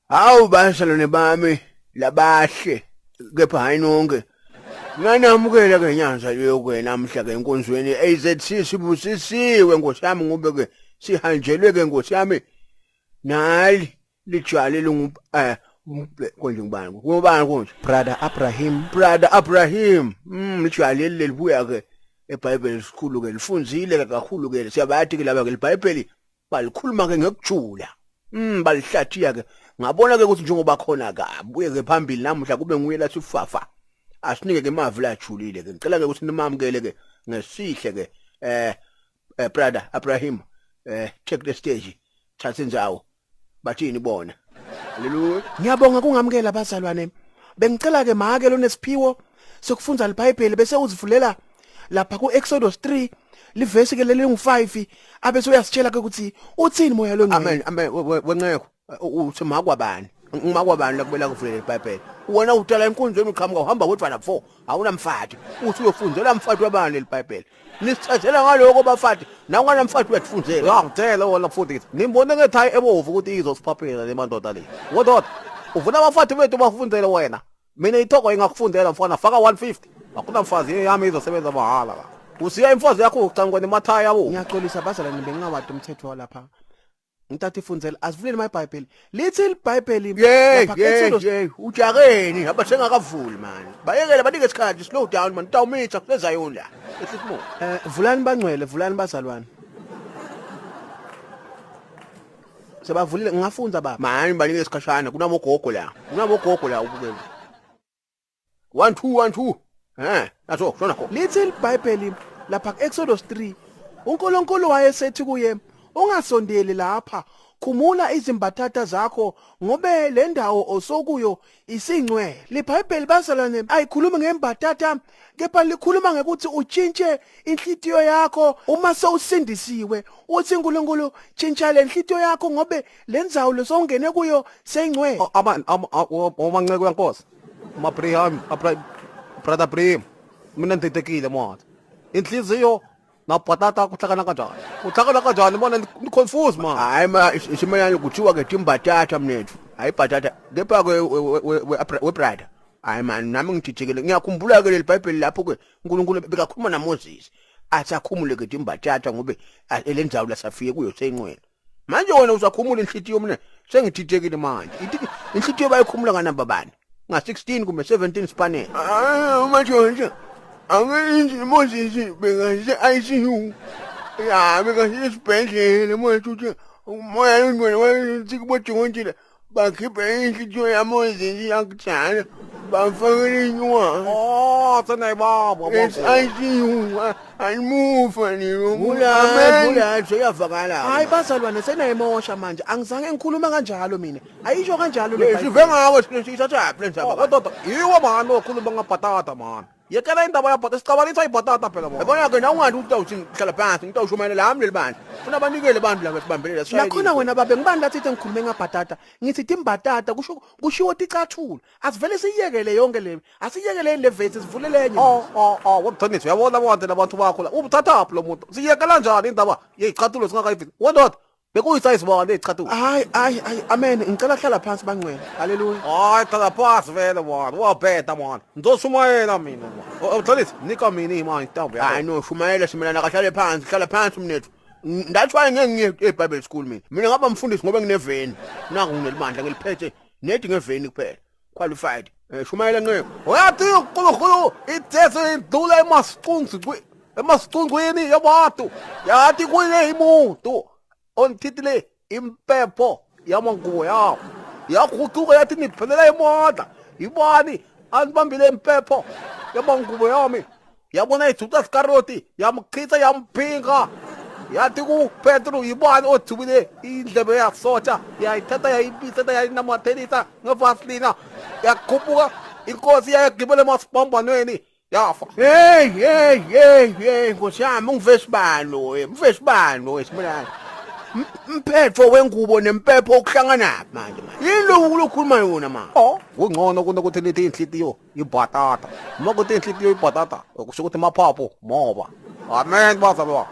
Hawu basalwane bami labahle kepha hayi nonke. Nganamukela ke nyanza leyo namhla ke enkonzweni AZC sibusisiwe Nkosi yami ngobe ke sihanjelwe ke Nkosi yami nali lijwale konje ngubani konje brother Abraham lijwale lelibuya ke eBhayibheli sikhulu ke lifunzile ke kakhulu ke siyabathi ke laba ke iBhayibheli balikhuluma ke ngekujula balihlathia ke ngabona ke ukuthi njengoba khona ka buye ke phambili namuhla kube nguye la sifafa asinike ke imavi lajulile ke ngicela ke ukuthi nimamukele ke ngesihle ke brother Abraham take the stage thatha indzawo bathini bona haleluya. Ngiyabonga kungamukela bazalwane. Bengicela ke make lo nesiphiwo sokufunza iBhayibheli bese uzivulela lapha kuExodus 3 livesi ke lelingu5 abese uyasitshela ke ukuthi uthini moya lo ngcwele. Amen wenqeko uthi makwabani ngimakwabani la kubela kuvulela iBhayibheli wona utala enkonzweni uqhamuka uhamba wedwa na 4 awunamfati uthi uyofunzela umfati wabani leBhayibheli nisithazela ngaloko bafati nawungana mfati uyakufunzela ngicela wona futhi nimbone ngethayi ebovu ukuthi izosiphaphela le mandoda le ngoba ufuna abafati bethu bafunzele wena mina ithoko ingakufundela mfana faka 150 akuna mfazi yami izosebenza mahala la usiya imfazi yakho ucangwa nemathaya yabo. Ngiyaxolisa bazalwane bengingawadi umthetho lapha ngithatha ifundzela asivuleni iBhayibheli lithi iBhayibheli lapha ujakeni abasengakavuli man bayekela banike isikhathi slow down man tawumitha kulezayo la esisimo vulani bangcwele vulani bazalwane sebavulile ngingafundza baba mani banike isikhashana kunamogogo la ubukele 1 2 naso shona kho lithi iBhayibheli lapha kuExodus 3 uNkulunkulu wayesethi kuye ungasondeli lapha khumula izimbathatha zakho ngobe le ndawo osokuyo isingcwele. LeBhayibheli bazalwane ayikhulumi ngembathatha kepha likhuluma ngekuthi utshintshe inhlitiyo yakho uma sewusindisiwe uthi uNkulunkulu tshintsha le inhlitiyo yakho ngobe lendzawo lesongene kuyo sengcwele. Omanceke yankosi Abraham brother Abraham mina nditekile manje inhliziyo nabhatata kuhlakana kanjani bona ni confuse man hayi ma isimayana kuthiwa ke timbatata mnethu hayi bhatata kepha ke we brother hayi man nami ngithithekile ngiyakhumbula ke leBhayibheli lapho ke uNkulunkulu bekakhuluma naMoses athi akhumule ke timbatata ngobe elendzawo lasafike kuyo sengcwele manje wena usakhumula inhlitiyo mina sengithithekile manje inhlitiyo bayikhumula kanamba bani nga16 kumbe 17 spanel manje angenzi Moses bekase ICU ya bekase isibhedlela manje uthi umoya ngcwele wathi kubodokotela bakhiphe inhlitiyo yaMoses yakujana bafakela inywa tsena baba ICU alimufa niyo Vula seyavakala hayi bazalwane senayimosha manje angizange ngikhuluma kanjalo mina ayisho kanjalo sive ngawe sithatha plan saba kodwa yiwo manje okhuluma ngabhatata man yekela indaba yabhatata sicabanisa ibhatata phela bona yabona ke nawungathi utawuthi ngihlala phansi ngitawushumayela lami lelibandla funa abanikele abantu la besibambelela nakhona wena babe ngibani lathi ngikhulume ngabhatata ngithi timbatata kushiwo ticathulo asivele siyekele yonke le asiyekele le vesi sivulelenye wabuthanisi uyabona bonke labantu bakho la ubuthatha lo muntu siyekela kanjani indaba yezicathulo singakayivini wona bekuyisize bona ezicathulo hayi amen ngicela hlala phansi bangcwele haleluya hayi hlala phansi vele bona wabheda man ngizoshumayela mina ubuthanisi nika mina imali intambo hayi no shumayela simelana kahlale phansi hlala phansi mnethu ndathwa ngeke ngiye eBible school mina ngaba mfundisi ngoba ngineveni nangu nginelimandla ngiliphethe nedi ngeveni kuphela qualified shumayela ngeke uyathi uNkulunkulu ithethe idlule emasicungcweni yabantu yathi kuyile imuntu onithithile impepho yamangubo yawo yakhuthuka yathi niphelela imodla ibani anibambile impepho yamangubo yami yabona iJudas Iscariot yamchitha yamphinga yathi kuPetru ibani othubile indlebe yaksotsha yayithatha yayibisa yayinamathelisa ngevaselina yakhuphuka inkosi yayagibele emasibambanweni yafa. Hey Nkosi yami ungivesibano wesimlana mphetho wengubo nempepho okuhlangana manje yini lokukhuluma yona manje kungcono kunokuthi lithi inhlitiyo ibhatata uma kuthi inhlitiyo ibhatata kusho ukuthi maphapho moba amen bazalwa.